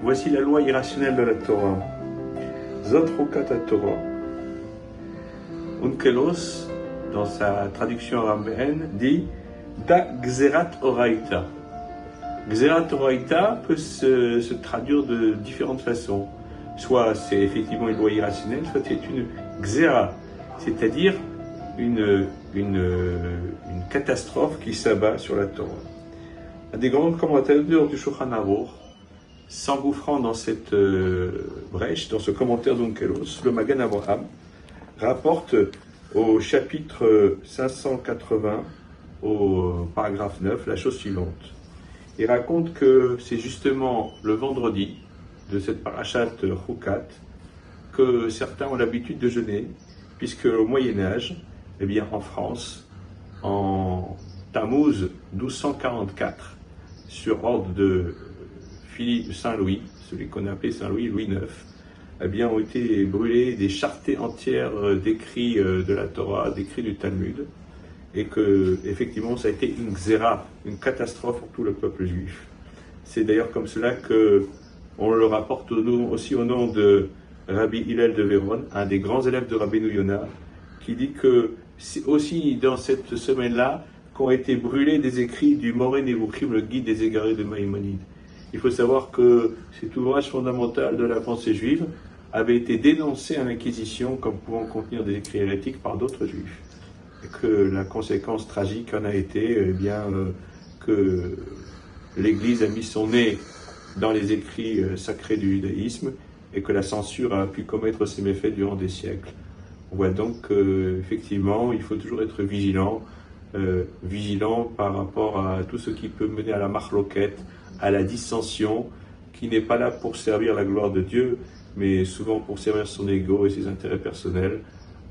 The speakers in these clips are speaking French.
Voici la loi irrationnelle de la Torah. Zot Chukat HaTorah. Onkelos, dans sa traduction araméenne, dit Da Gzerat Oraita. Gzerat Oraita peut se traduire de différentes façons. Soit c'est effectivement une loi irrationnelle, soit c'est une Gzera, c'est-à-dire une catastrophe qui s'abat sur la Torah. Un des grands commentateurs du Shulchan Aruch, s'engouffrant dans cette brèche, dans ce commentaire d'Onkelos, le Magen Avraham, rapporte au chapitre 580, au paragraphe 9, la chose suivante. Il raconte que c'est justement le vendredi de cette parashat Chukat que certains ont l'habitude de jeûner, puisque au Moyen-Âge, eh bien en France, en Tammuz 1244, sur ordre de Philippe Saint-Louis, celui qu'on appelait Saint-Louis, Louis IX, eh bien, ont été brûlées des charretées entières d'écrits de la Torah, d'écrits du Talmud, et que, effectivement, ça a été une xéra, une catastrophe pour tout le peuple juif. C'est d'ailleurs comme cela que on le rapporte aussi au nom de Rabbi Hillel de Vérone, un des grands élèves de Rabbeinu Yonah, qui dit que c'est aussi dans cette semaine-là qu'ont été brûlés des écrits du Moré Nevuchim, le guide des égarés de Maïmonide. Il faut savoir que cet ouvrage fondamental de la pensée juive avait été dénoncé à l'Inquisition comme pouvant contenir des écrits hérétiques par d'autres juifs. Et que la conséquence tragique en a été que l'Église a mis son nez dans les écrits sacrés du judaïsme et que la censure a pu commettre ses méfaits durant des siècles. On voit donc qu'effectivement, il faut toujours être vigilant par rapport à tout ce qui peut mener à la marloquette, à la dissension, qui n'est pas là pour servir la gloire de Dieu, mais souvent pour servir son ego et ses intérêts personnels.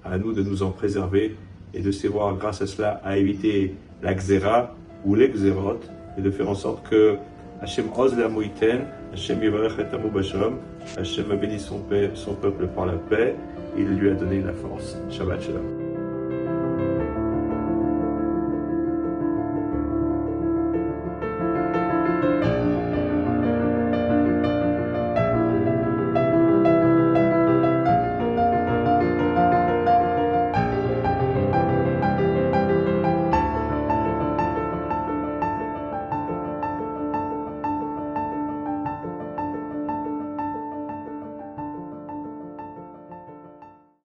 À nous de nous en préserver et de savoir, grâce à cela, à éviter la xéra ou les xérot, et de faire en sorte que Hachem ose la moïten, Hachem yivarech et amo b'shalom, Hachem a béni son peuple par la paix, il lui a donné la force. Shabbat shalom.